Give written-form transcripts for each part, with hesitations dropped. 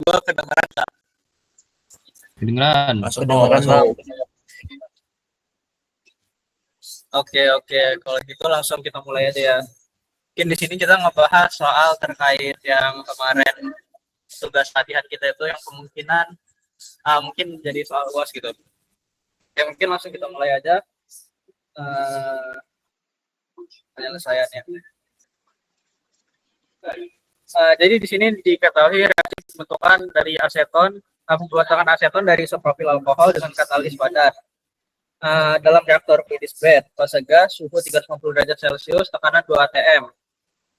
gua kedengeran tak? Kedengeran. Oke, kalau gitu langsung kita mulai aja ya. Mungkin di sini kita ngebahas soal terkait yang kemarin tugas latihan kita itu yang kemungkinan mungkin jadi soal UAS gitu. Ya mungkin langsung kita mulai aja penyelesaiannya. Jadi di sini diketahui reaksi pembentukan dari aseton, pembentukan aseton dari isoprofil alkohol dengan katalis padat. Dalam reaktor British bed, fase gas, suhu 350 derajat Celcius, tekanan 2 atm.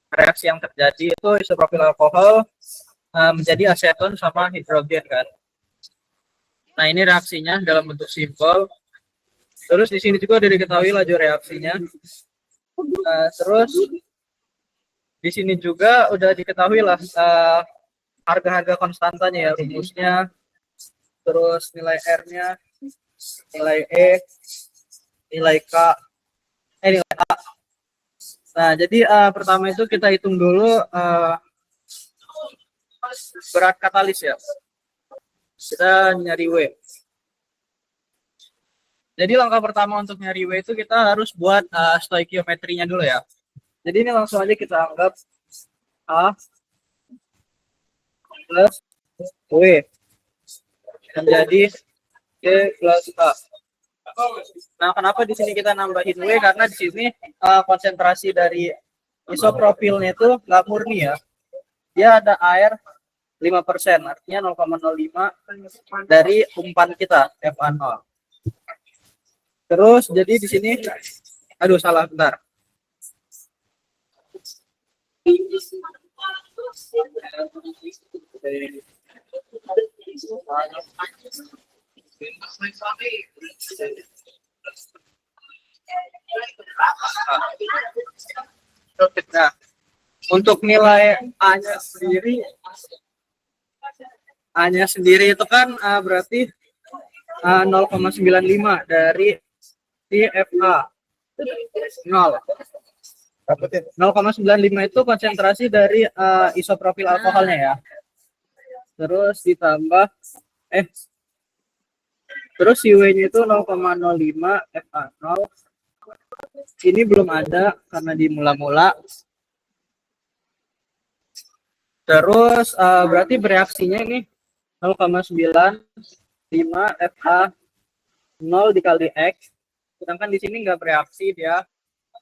Reaksi yang terjadi itu isoprofil alkohol menjadi aseton sama hidrogen kan. Nah ini reaksinya dalam bentuk simpel. Terus di sini juga udah diketahui laju reaksinya. Terus di sini juga udah diketahui lah harga-harga konstantanya ya, rumusnya, terus nilai R-nya, nilai E, nilai K, nilai A. Nah, jadi pertama itu kita hitung dulu berat katalis ya. Kita nyari W. Jadi langkah pertama untuk nyari W itu kita harus buat stoikiometrinya dulu ya. Jadi ini langsung aja kita anggap A plus W menjadi T plus A. Nah, kenapa di sini kita nambahin W? Karena di sini konsentrasi dari isopropilnya itu nggak murni ya. Dia ada air 5%, artinya 0,05 dari umpan kita FA0. Terus jadi di sini, aduh salah bentar. Nah, untuk nilai A-nya sendiri itu kan berarti 0,95 dari TFA 0. 0,95 itu konsentrasi dari isoprofil alkoholnya ya. Terus ditambah terus si W-nya itu 0,05 FA0. Ini belum ada karena di mula-mula. Terus berarti bereaksinya ini 0,95 FA0 dikali X. Sedangkan di sini nggak bereaksi dia.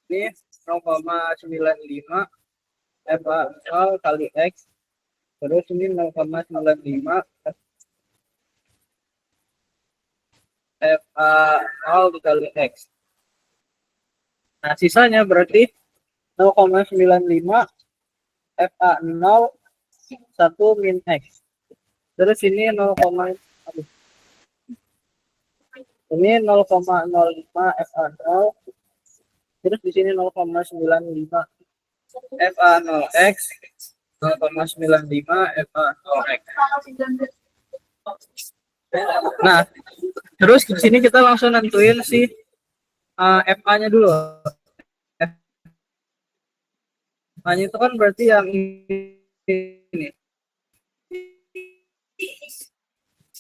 Ini 0,95 FA0 kali X. Terus ini 0,95 FA0 dikali X. Nah, sisanya berarti 0,95 FA0 1 min X. Terus ini 0,05 FA0. Terus di sini 0,95 FA0X. 0,95 FA0X. Nah, terus di sini kita langsung nentuin si FA-nya dulu. FA-nya itu kan berarti yang ini.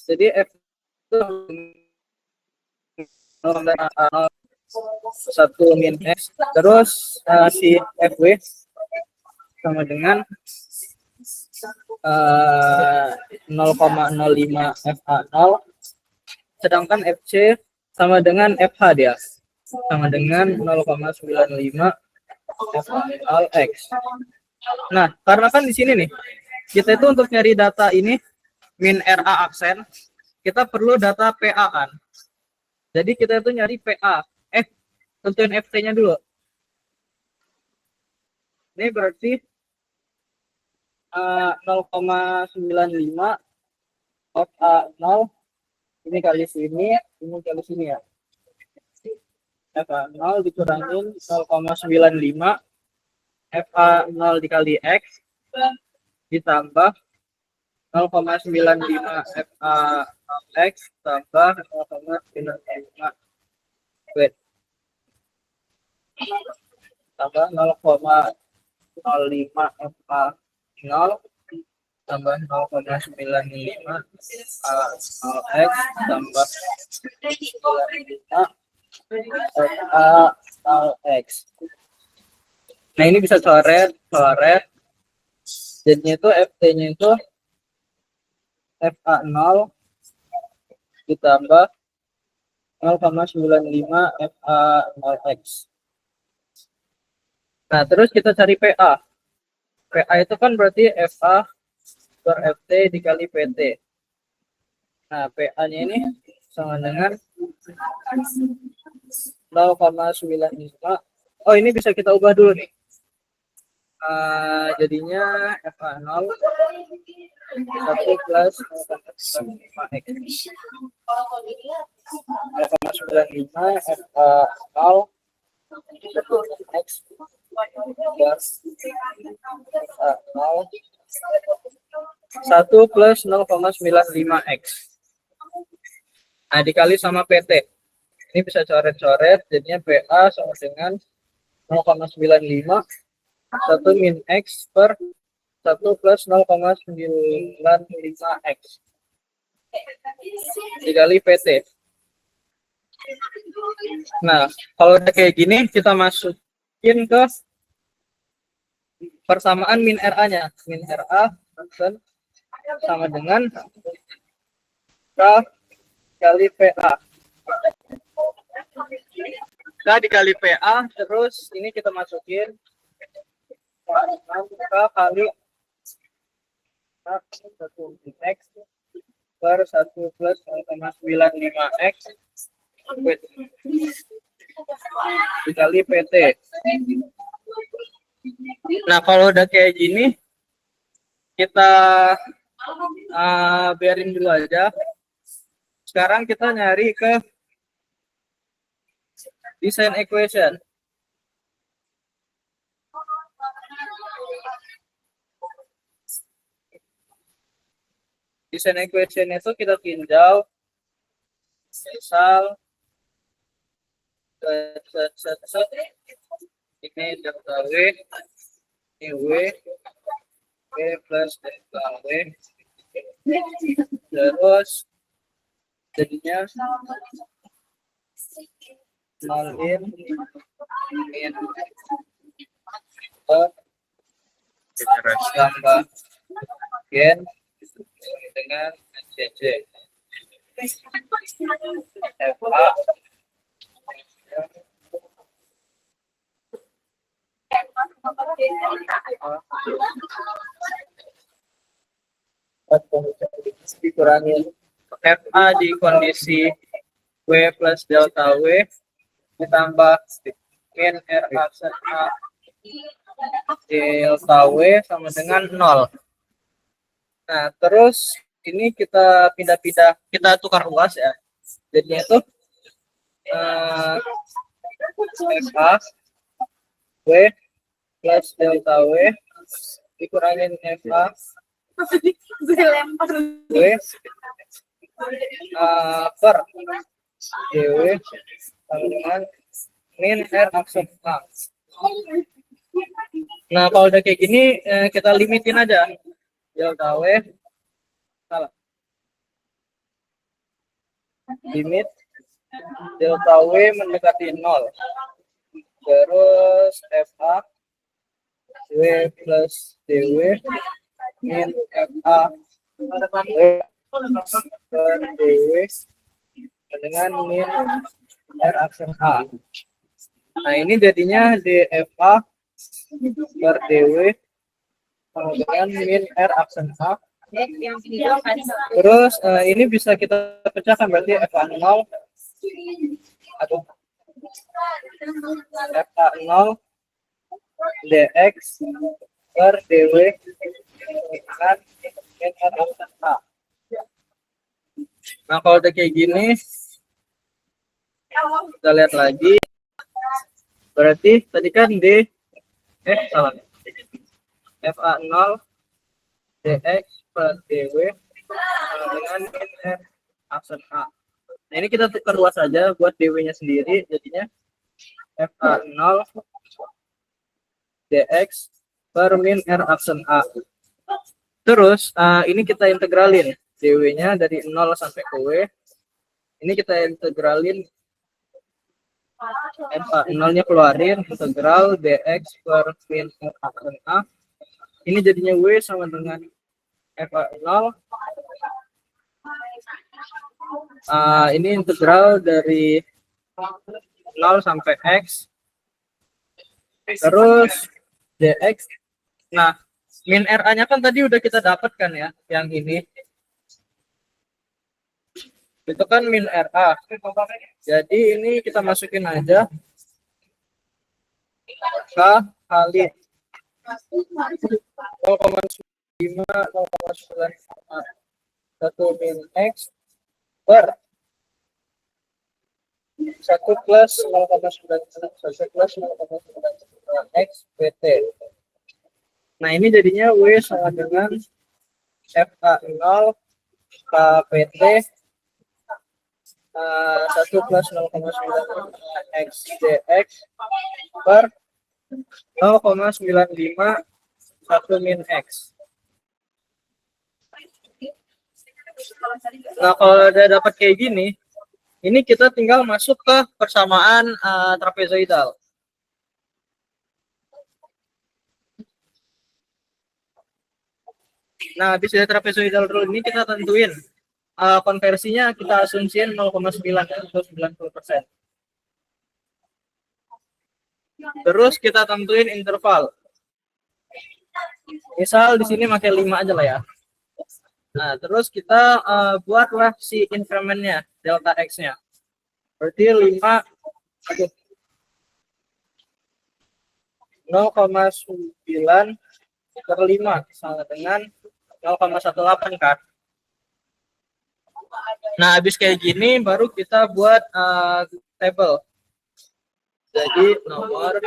Jadi F itu 1 min X. Terus si FW sama dengan 0,05 FA0, sedangkan FC sama dengan FH dia, sama dengan 0,95 FA0X. Nah, karena kan di sini nih, kita itu untuk nyari data ini, min RA aksen, kita perlu data PA kan. Jadi kita itu nyari PA. Tentuin FT-nya dulu. Ini berarti 0,95 FA0 ini kali sini, ini kali sini ya. FA0 dikurangin 0,95 FA0 dikali X ditambah 0,95 FA0X tambah 0,95 tambah 0,05 FA0 tambah 0,95 X tambah 95 X. Nah ini bisa coret, jadinya itu FT-nya itu FA0 ditambah 0,95 FA0X. Nah terus kita cari PA. PA itu kan berarti FA per FT dikali PT. Nah PA-nya ini sama dengan 0,95. Oh ini bisa kita ubah dulu nih. Jadinya FA0 1 plus 0,95 X. 0,95 FA0 X plus 1 plus 0,95 X. Nah dikali sama PT. Ini bisa coret-coret, jadinya PA sama dengan 0,95 1 min X per 1 plus 0,95 X dikali PT. Nah, kalau udah kayak gini, kita masukin ke persamaan min RA-nya. Min RA sama dengan K kali PA. K dikali PA, terus ini kita masukin K kali 1 X per 1 plus 0,95 X dikali PT. Nah kalau udah kayak gini kita biarin dulu aja. Sekarang kita nyari ke design equation. Design equation itu kita tinjau misal ini delta W, ini W plus delta W, terus jadinya nol in tambah gen dengan CC FA dikurangi FA di kondisi W plus delta W ditambah min R aksen A delta W sama dengan 0. Nah terus ini kita pindah-pindah, kita tukar luas ya, jadinya itu FA W plus delta W dikurangin FA W per DW sama dengan min R aksen A. Nah kalau udah kayak gini kita limitin aja delta W, salah, limit delta W mendekati 0, terus FA W plus DW min FA W per DW dengan min R aksen A. Nah ini jadinya DFA per DW sama dengan min R aksen A. Terus ini bisa kita pecahkan, berarti FA0 atau FA0 DX per DW dengan min R aksen A. Nah kalau udah kayak gini kita lihat lagi, berarti tadi kan salah, FA0 DX per DW dengan min R aksen A. Nah ini kita tukar luas saja buat DW-nya sendiri, jadinya FA0 DX per min R aksen A. Terus ini kita integralin dw-nya dari 0 sampai ke w. Ini kita integralin nolnya keluarin, integral dx per min a. Ini jadinya w sama dengan fa 0. Ini integral dari 0 sampai x. Terus dx. Nah, min RA-nya kan tadi udah kita dapatkan ya, yang ini. Itu kan min RA. Jadi ini kita masukin aja K kali 0,5 1 min X per 1 plus 0,9 X PT. Nah, ini jadinya W sama dengan FA0 KPT 1 plus 0,9 X DX per 0,95 1 min X. Nah, kalau udah dapat kayak gini, ini kita tinggal masuk ke persamaan trapezoidal. Nah, habis dari trapezoidal rule ini kita tentuin konversinya, kita asumsiin 0,9 atau 90%. Terus kita tentuin interval. Misal di sini pakai 5 aja lah ya. Nah, terus kita buatlah si incrementnya, delta X-nya. Berarti 0,9 per 5 sama dengan 0,18 kan. Nah, habis kayak gini baru kita buat table. Jadi nomor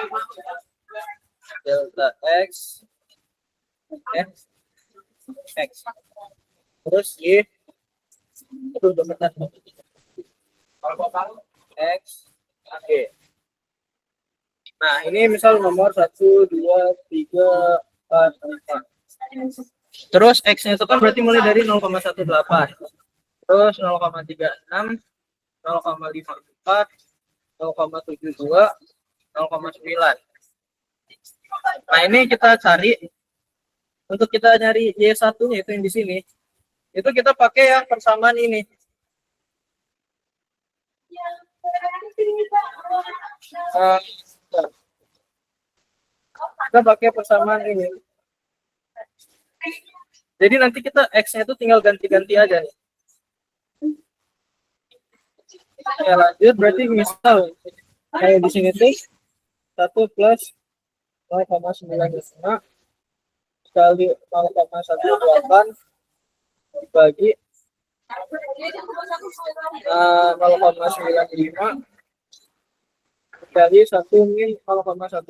delta X terus Y itu bentar X G. Nah, ini misal nomor 1 2 3 4 5. Terus X-nya itu kan berarti mulai dari 0,18. Terus 0,36, 0,54, 0,72, 0,9. Nah, ini kita cari. Untuk kita nyari Y1-nya itu yang di sini. Itu kita pakai yang persamaan ini. Kita pakai persamaan ini. Jadi nanti kita X-nya itu tinggal ganti-ganti aja nih. Ya, lanjut, berarti misal kayak di sini tuh 1 plus 0,95 kali 0,18 dibagi 0,95 kali 1 min 0,18.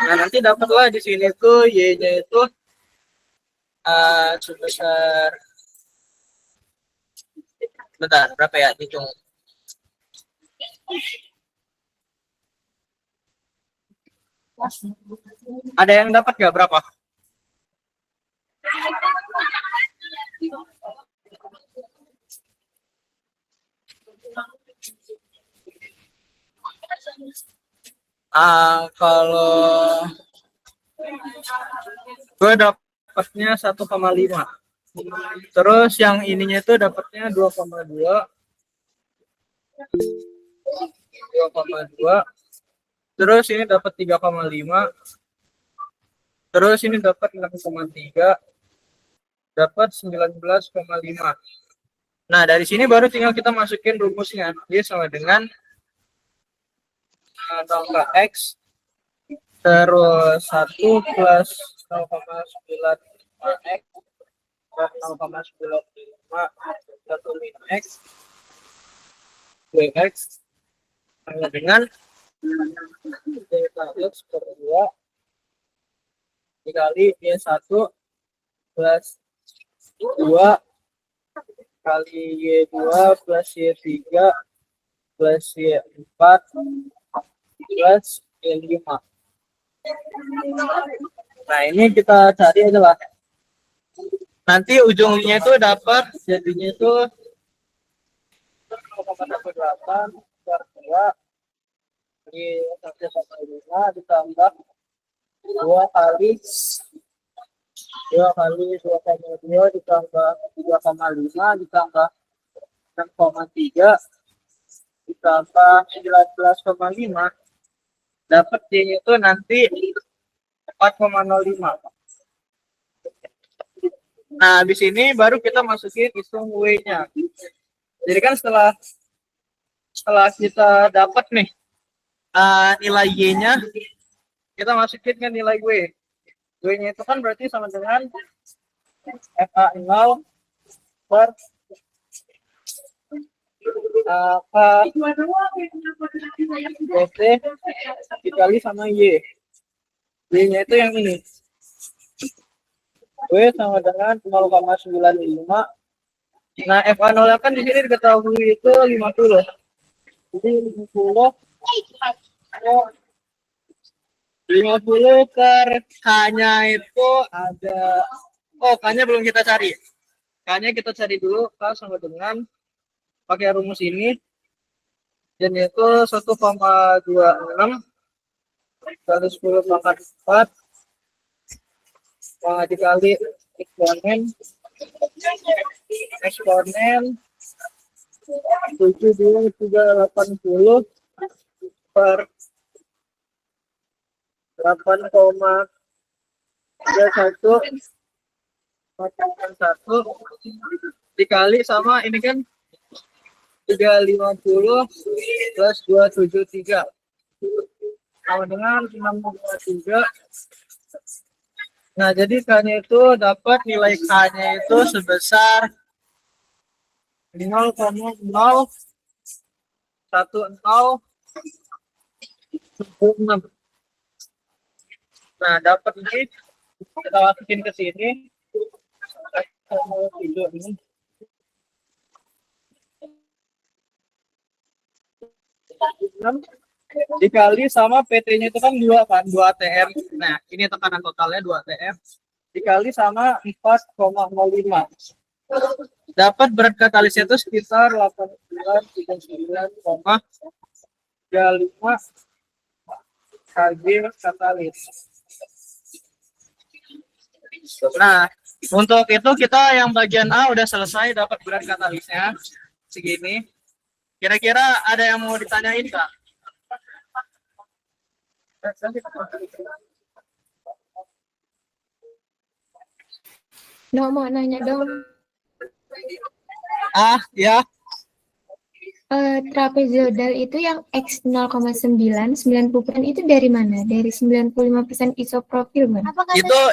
Nah, nanti dapatlah di sini tuh Y-nya itu sebesar, bentar, berapa ya, hitung. Ada yang dapat nggak berapa? Kalau gue dapatnya 1,5. Terus yang ininya itu dapatnya 2,2. 2,2. Terus ini dapat 3,5. Terus ini dapat 6,3. Dapat 19,5. Nah, dari sini baru tinggal kita masukin rumusnya. Dia sama dengan delta X terus 1 plus 0,9 X per 0,95 1 min X dx sama dengan delta X per 2 dikali Y1 plus 2 kali Y2 plus Y3 plus Y4 plus Y5. Nah, ini kita cari aja lah. Nanti ujungnya itu dapat jadinya itu 0,18 per 2 di 1,5 ditambah 2 kali 2 ditambah 2,5 ditambah 6,3 ditambah 19,5 dapat Y itu nanti 4,05. Nah, di sini baru kita masukin hitung W-nya. Jadi kan setelah kita dapat nih nilai Y-nya, kita masukin kan nilai W. W-nya itu kan berarti sama dengan FA0 per PT dikali sama Y. Y-nya itu yang ini. W sama dengan 0,95. Nah, FA0 kan di sini diketahui itu 50. Jadi 50 per K-nya itu ada, K-nya belum kita cari. K-nya kita cari dulu. K sama dengan pakai rumus ini, dan itu 1,26 kali 10 pangkat 4 dikali eksponen 7,380 per 8,31 dikali sama ini kan 350 plus 273 sama dengan 623. Nah, jadi K-nya itu dapat nilai K-nya itu sebesar 0,01016. Nah, dapat ini kita masukin ke sini. Ini dikali sama PT-nya itu kan 2 kan, 2 ATM. Nah, ini tekanan totalnya 2 ATM dikali sama 4,05. Dapat berat katalisnya itu sekitar 89,35 kg katalis. Nah, untuk itu kita yang bagian A udah selesai, dapat berat katalisnya segini. Kira-kira ada yang mau ditanyain Kak? No, mau nanya dong. Ya. Trapezoidal itu yang X 0,9, 90% itu dari mana? Dari 95% isoprofil, Bang?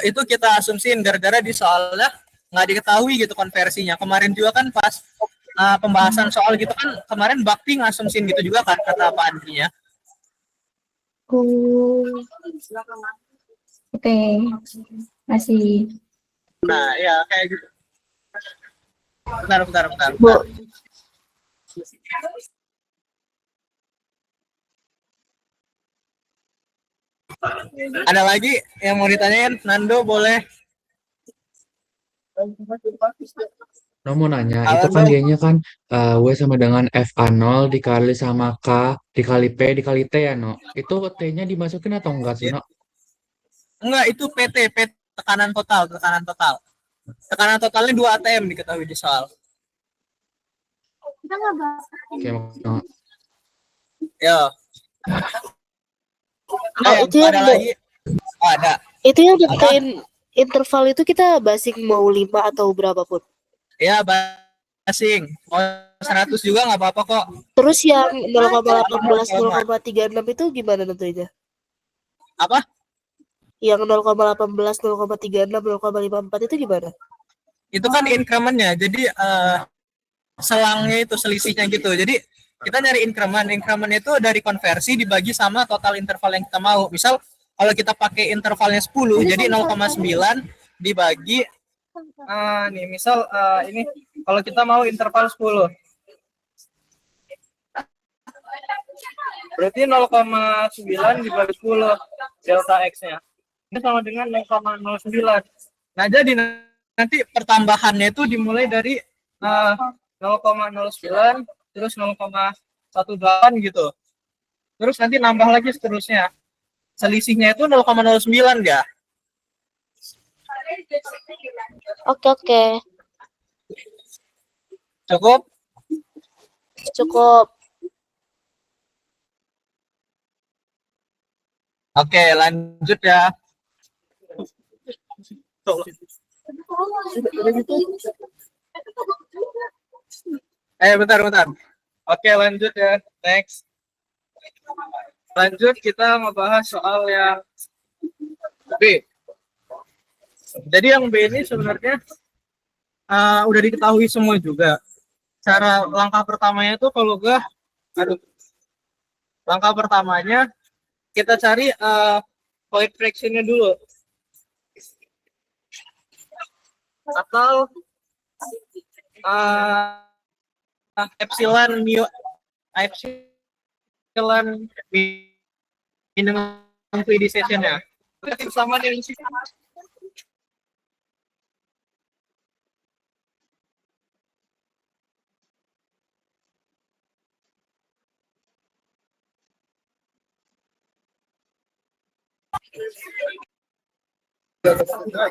Itu kita asumsiin gara-gara di soalnya nggak diketahui gitu konversinya. Kemarin juga kan pas pembahasan soal gitu kan, kemarin Bakti ngasumsiin gitu juga kan kata Pak Andri ya. Oke, masih. Nah, ya kayak gitu. Bentar. Bu. Ada lagi yang mau ditanyain? Nando boleh. No, mau nanya, itu kan dianya kan W sama dengan FA0 dikali sama K dikali P dikali T ya, No? Itu T-nya dimasukin atau enggak sih, No? Enggak, itu PT tekanan total. Tekanan totalnya 2 ATM diketahui di soal. Oke, No. Ya. Itu yang ada lagi? Ada. Itu yang deketin interval itu kita basing mau 5 atau berapapun. Ya, basing. Mau 100 juga nggak apa-apa kok. Terus yang 0,18 0,36 itu gimana tentunya? Apa? Yang 0,18 0,36 0,54 itu gimana? Itu kan increment-nya. Jadi selangnya itu selisihnya gitu. Jadi kita nyari increment itu dari konversi dibagi sama total interval yang kita mau. Misal kalau kita pakai intervalnya 10, jadi 0,9 dibagi nih misal ini kalau kita mau interval 10. Berarti 0,9 dibagi 10 delta X-nya. ini sama dengan 0,09. Nah, jadi nanti pertambahannya itu dimulai dari 0,09 terus 0,18 gitu. Terus nanti nambah lagi seterusnya. Selisihnya itu 0,09 ya. Oke. Cukup? Cukup. Oke, lanjut ya. Bentar. Oke, lanjut ya. Next. Lanjut kita ngebahas soal yang B. Jadi yang B ini sebenarnya udah diketahui semua juga. Cara langkah pertamanya itu kalau langkah pertamanya kita cari void fraction-nya dulu. Atau epsilon minimum fluidization-nya. Sama dengan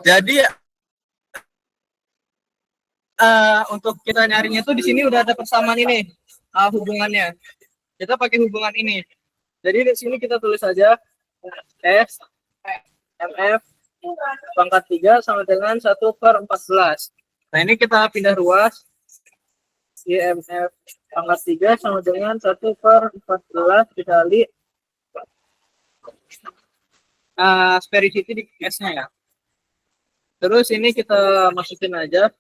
jadi untuk kita nyarinya tuh di sini udah ada persamaan ini hubungannya. Kita pakai hubungan ini. Jadi di sini kita tulis saja S MF pangkat 3 sama dengan 1/14. Nah, ini kita pindah ruas. IMF pangkat 3 sama dengan 1/14 dikali sphericity di S-nya ya. Terus ini kita masukin aja.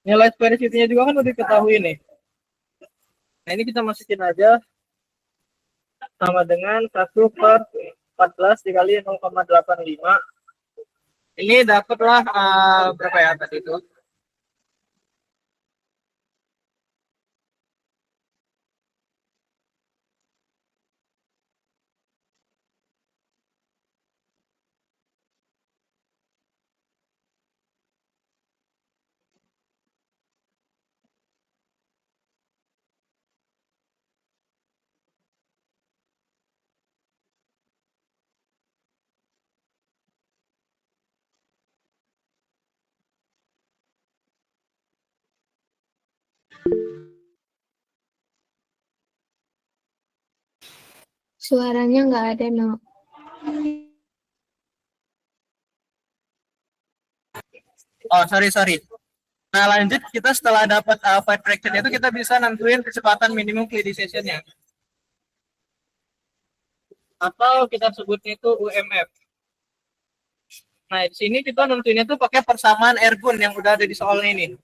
Nilai sphericity-nya juga kan udah diketahui nih. Nah, ini kita masukin aja sama dengan 1/14 dikali 0,85. Ini dapatlah berapa ya tadi itu? Suaranya nggak ada, No. Oh, sorry. Nah, lanjut kita setelah dapat void fraction itu kita bisa nentuin kecepatan minimum fluidization-nya. Atau kita sebutnya itu UMF. Nah, di sini kita nentuinnya itu pakai persamaan ergun yang udah ada di soalnya ini.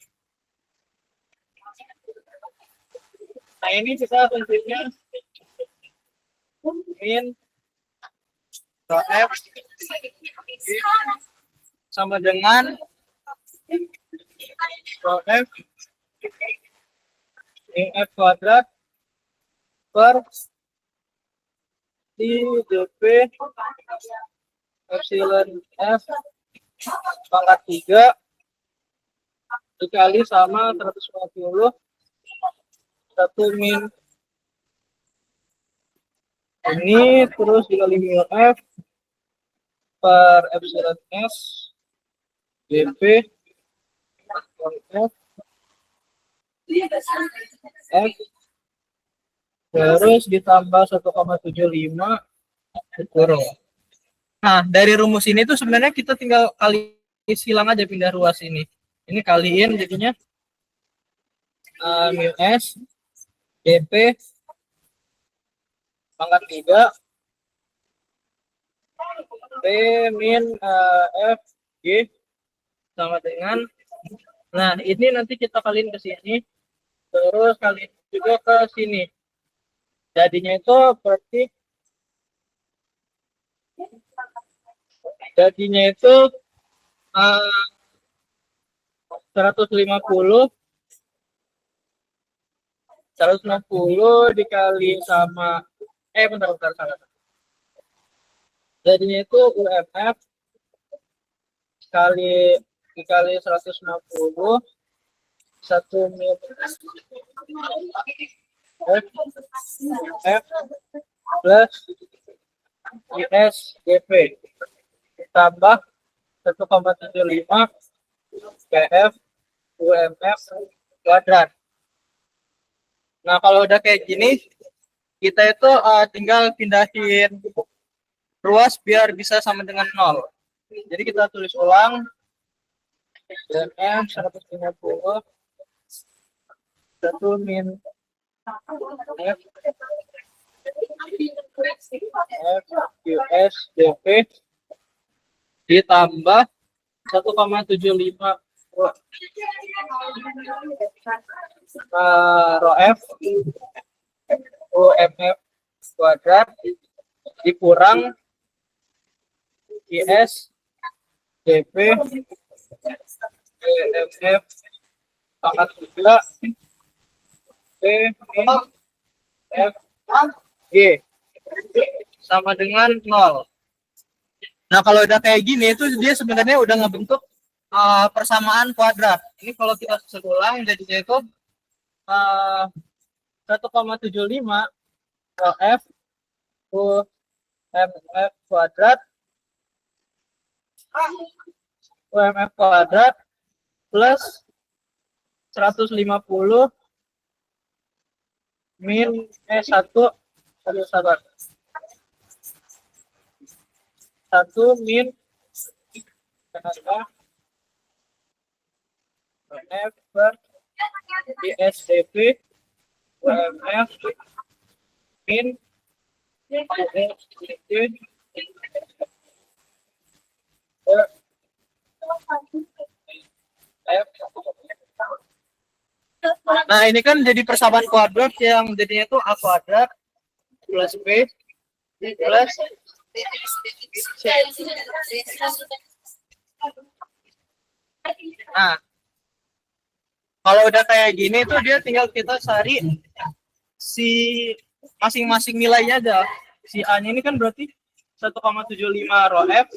Nah, ini kita tentunya min F sama dengan F F kuadrat per dp epsilon F pangkat 3 dikali sama 150 1 min ini terus dikali mu F per epsilon S dp F F terus ditambah 1,75 kurang. Nah, dari rumus ini tuh sebenarnya kita tinggal kali silang aja pindah ruas ini. Ini kaliin jadinya mu S dp pangkat 3 P min F G sama dengan, nah ini nanti kita kaliin ke sini terus kaliin juga ke sini, jadinya itu berarti 150 dikali sama bentar salah. Jadinya itu UMF dikali 150 1 min F plus IS DP ditambah 1,75 PF UMF kuadrat. Nah, kalau udah kayak gini, kita itu tinggal pindahin ruas biar bisa sama dengan 0. Jadi kita tulis ulang DMF 150 1 min F US DP ditambah 1,75 rho F UMF kuadrat dikurang IS DP EMF pangkat 3 P min F G sama dengan 0. Nah, kalau udah kayak gini itu dia sebenarnya udah ngebentuk persamaan kuadrat. Ini kalau kita susun ulang jadinya itu 1,75 F UMF kuadrat plus 150 min satu sabar 1 min F per ISDP UMF min ISDP F. Nah, ini kan jadi persamaan kuadrat yang jadinya itu A kuadrat plus B plus C. Nah, kalau udah kayak gini tuh dia tinggal kita cari si masing-masing nilainya aja. Si A-nya ini kan berarti 1,75 rho F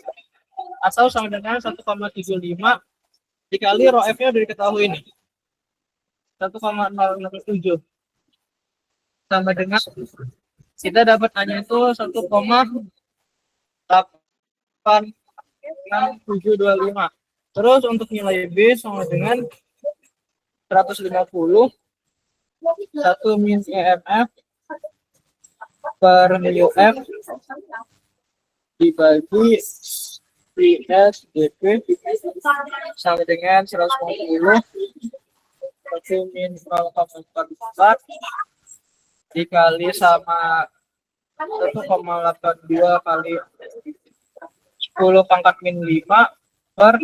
atau sama dengan 1,75 dikali rho F-nya udah diketahui nih. 1,067 sama dengan kita dapat A-nya itu 1,86725. Terus untuk nilai B sama dengan 150 1 min EMF per mu F dibagi IS DP sama dengan 150 1 min 0,44 dikali sama 1,82 kali 10 pangkat min 5 per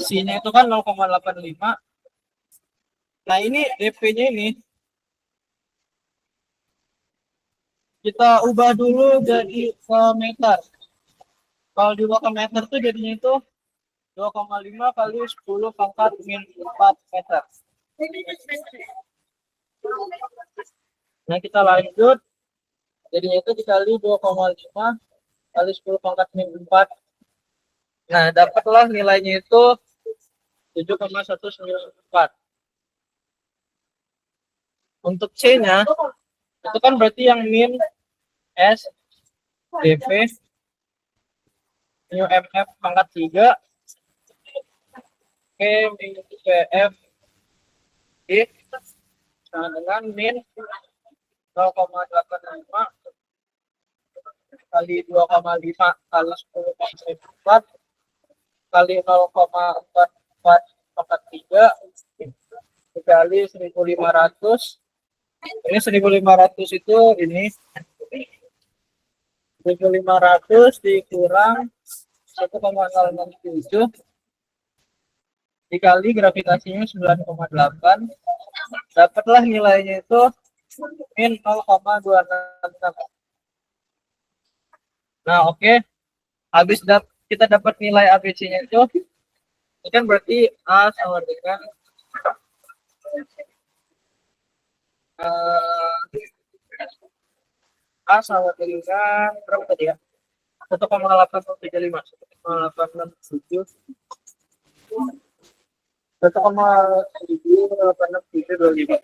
C-nya itu kan 0,85. Nah, ini DP-nya ini kita ubah dulu jadi ke meter. Kalau diubah ke meter tuh jadinya itu 2,5 kali 10 pangkat min 4 meter. Nah, kita lanjut. Jadinya itu dikali 2,5 kali 10 pangkat min 4. Nah, dapatlah nilainya itu 7,194. Untuk C-nya, itu kan berarti yang min S DP mu MF pangkat 3 K min PF D sama dengan min 0,85 kali 2,5 kali 10 pangkat 4 kali 0,44 pangkat 3 dikali 1.500. Ini 1.500 itu ini 1.500 dikurang 1,067 dikali gravitasinya 9,8, dapatlah nilainya itu min 0,266. Nah, oke. Habis kita dapat nilai ABC-nya itu, ini kan berarti A sama dengan A sama dengan berapa tadi ya? 1,8635, 1,8637, 1,78625.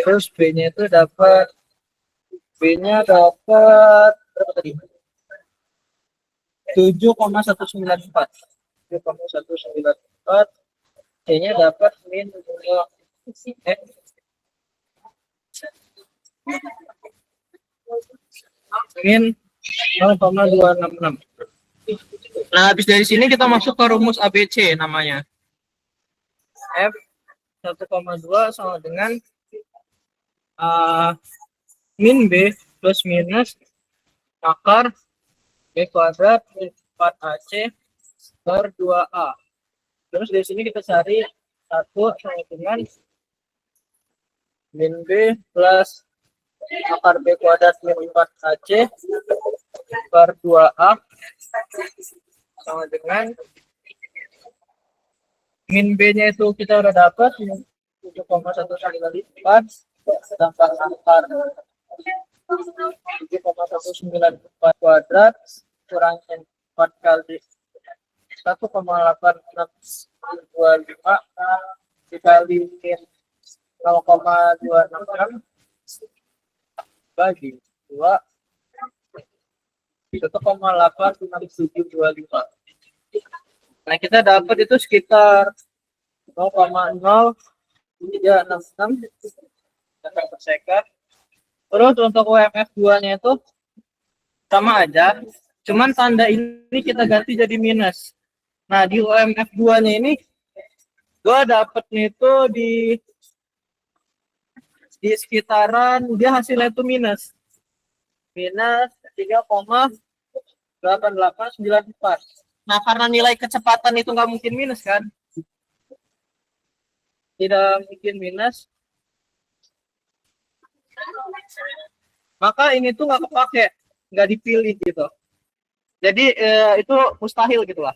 Terus B-nya itu dapat berapa tadi? 7,194. 7,194. C-nya dapat min min 0,266. Nah, habis dari sini kita masuk ke rumus ABC namanya. F 1,2 sama dengan min B plus minus akar B kuadrat min 4AC per 2A. Terus dari sini kita cari 1 sama dengan min B plus akar B kuadrat min 4AC per 2A sama dengan min B-nya itu kita udah dapat 7,194 tambah akar 7,194 kuadrat kurangin 4 kali 1,8625 dikali 0,266 bagi 2 1,86725. Nah, kita dapat itu sekitar 0,0366 meter per second. Terus untuk UMF 2-nya itu sama aja, cuman tanda ini kita ganti jadi minus. Nah, di UMF 2-nya ini gua dapetnya itu di sekitaran dia hasilnya itu minus 3,8894. Nah, karena nilai kecepatan itu nggak mungkin minus kan? Tidak mungkin minus. Maka ini tuh nggak kepake, nggak dipilih gitu. Jadi itu mustahil gitu lah.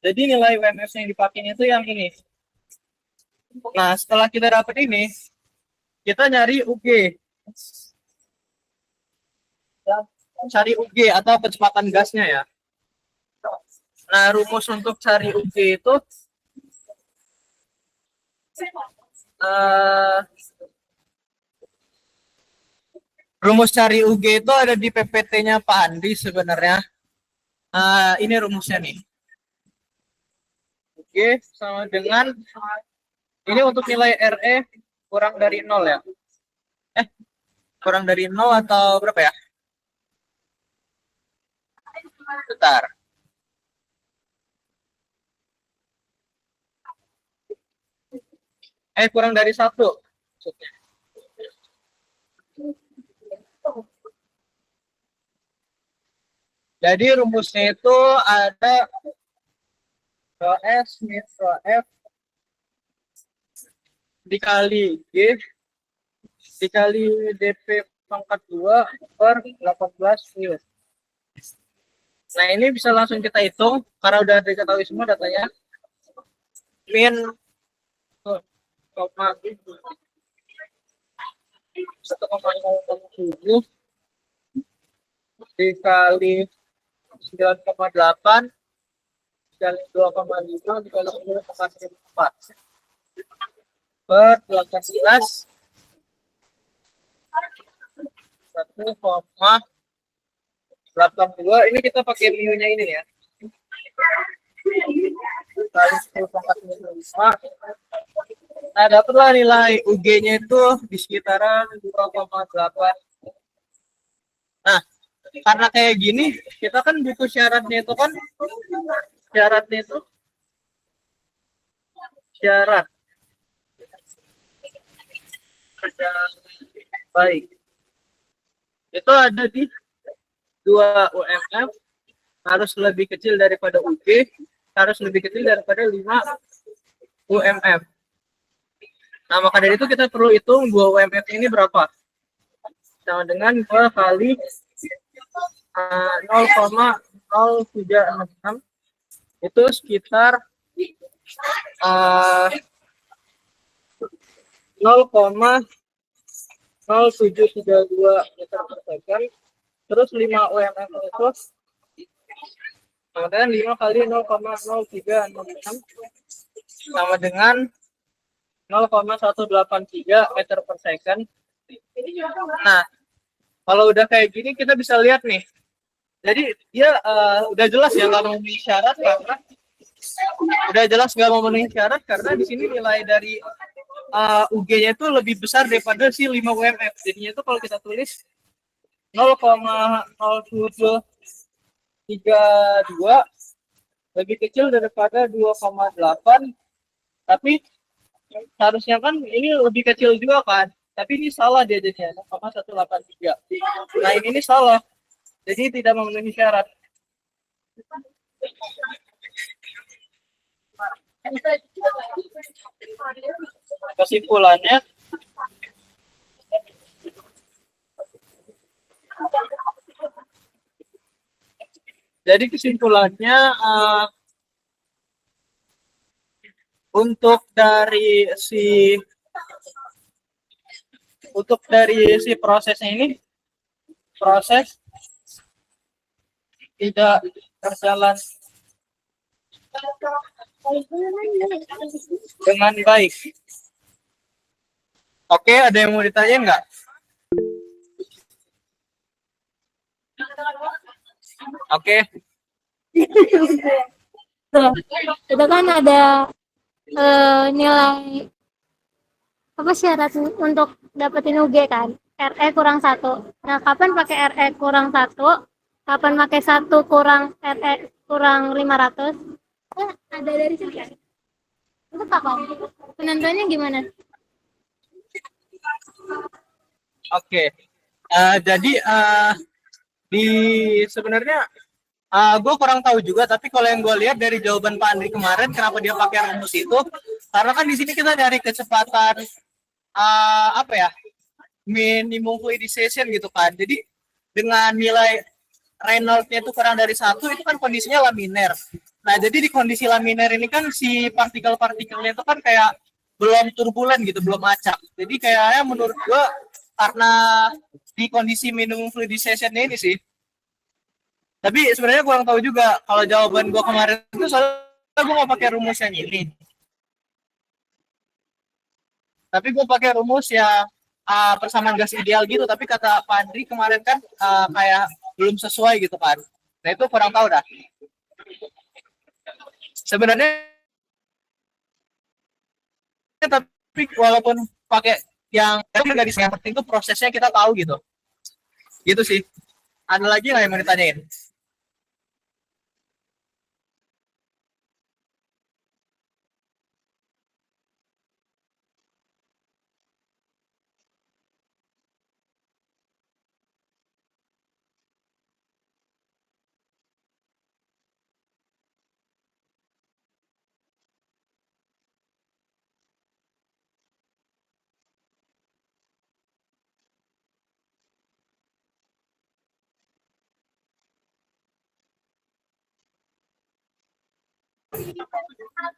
Jadi nilai UMF yang dipakai itu yang ini. Nah, setelah kita dapat ini, kita nyari UG. Cari UG atau kecepatan gasnya ya. Nah, rumus untuk cari UG itu rumus cari UG itu ada di PPT-nya Pak Andi sebenarnya. Ini rumusnya nih. UG sama dengan ini untuk nilai RE kurang dari 0 ya. Kurang dari 0 atau berapa ya? Bentar. Kurang dari 1. Jadi rumusnya itu ada rho S min rho F dikali G dikali dp pangkat 2 per 18 N. Nah, ini bisa langsung kita hitung karena udah diketahui semua datanya. Min 1,067 dikali 9,8 dikali 2,5 dikali 10,4 per 18 1,82. Ini kita pakai mu-nya ini ya. Kali 10,5. Nah, dapatlah nilai UG-nya itu di sekitaran 2,8. Nah, karena kayak gini, kita kan butuh syaratnya itu kan syarat baik. Itu ada di 2 UMF harus lebih kecil daripada UG, harus lebih kecil daripada 5 UMF. Nah, maka dari itu kita perlu hitung 2 UMF ini berapa. Sama dengan 2 kali 0,0766 itu sekitar 0,0 0,732 meter per second. Terus 5 UMF itu kemudian 5 kali 0,0366 sama dengan 0,183 meter per second. Nah, kalau udah kayak gini kita bisa lihat nih. Jadi dia udah jelas ya nggak memenuhi syarat karena di sini nilai dari UG-nya itu lebih besar daripada si 5 UMF. Jadinya itu kalau kita tulis 0,0732 lebih kecil daripada 2,8, tapi harusnya kan ini lebih kecil juga kan, tapi ini salah dia jadinya 0,183. Nah ini salah, jadi tidak memenuhi syarat. Kesimpulannya, jadi kesimpulannya untuk dari si prosesnya ini, proses tidak berjalan dengan baik. Oke, ada yang mau ditanya nggak? Oke. Itu kan ada nilai apa syarat untuk dapetin UG kan, RE kurang 1. Nah, kapan pakai RE kurang 1, kapan pakai 1 kurang RE kurang 500? Ada dari situ kan? Itu apa? Penentuannya gimana? Oke. Jadi di sebenarnya gue kurang tahu juga, tapi kalau yang gue lihat dari jawaban Pak Andri kemarin, kenapa dia pakai rumus itu? Karena kan di sini kita dari kecepatan apa ya, minimum fluidization gitu kan. Jadi dengan nilai Reynolds-nya itu kurang dari 1, itu kan kondisinya laminer. Nah jadi di kondisi laminer ini kan si partikel-partikelnya itu kan kayak belum turbulen gitu, belum acak. Jadi kayaknya menurut gue karena di kondisi minimum fluidization ini sih. Tapi sebenarnya kurang tahu juga kalau jawaban gue kemarin itu, soalnya gue nggak pakai rumus yang ini. Tapi gue pakai rumus yang persamaan gas ideal gitu. Tapi kata Pak Andri kemarin kan kayak belum sesuai gitu kan. Nah itu kurang tahu dah. Sebenarnya tapi walaupun pakai yang gadis yang penting itu prosesnya kita tahu gitu. Gitu sih. Ada lagi nggak yang mau ditanyain?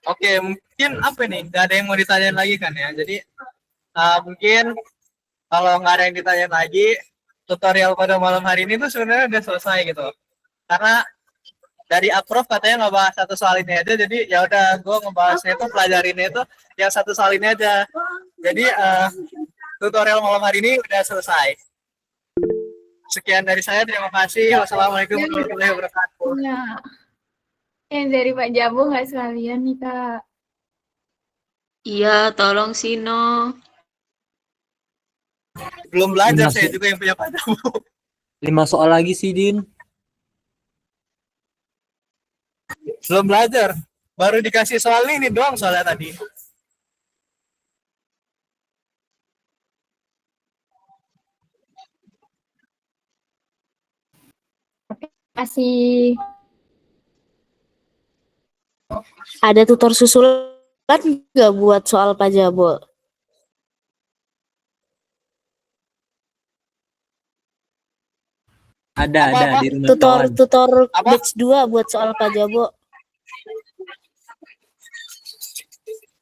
Oke, mungkin apa nih? Gak ada yang mau ditanyain lagi kan ya. Jadi mungkin kalau nggak ada yang ditanyain lagi, tutorial pada malam hari ini tuh sebenarnya udah selesai gitu. Karena dari approve katanya ngebahas satu soal ini aja, jadi ya udah gue ngebahasnya itu pelajarinnya itu yang satu soal ini aja. Jadi tutorial malam hari ini udah selesai. Sekian dari saya, terima kasih. Wassalamualaikum warahmatullahi wabarakatuh. Ya. Yang dari Pak Jabu nggak sekalian nih, Kak? Iya, tolong Sino. Belum belajar saya juga yang punya Pak Jabu. 5 soal lagi sih, Din. Belum belajar. Baru dikasih soal ini doang soalnya tadi. Kasih. Ada tutor susulan nggak buat soal Pak Jabo? Ada di rumah kawan. Tutor batch 2 buat soal Pak Jabo.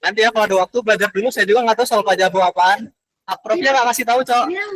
Nanti ya kalau ada waktu belajar dulu, saya juga nggak tahu soal Pak Jabu apaan. Prof-nya nggak kasih tahu, Cok. Bilang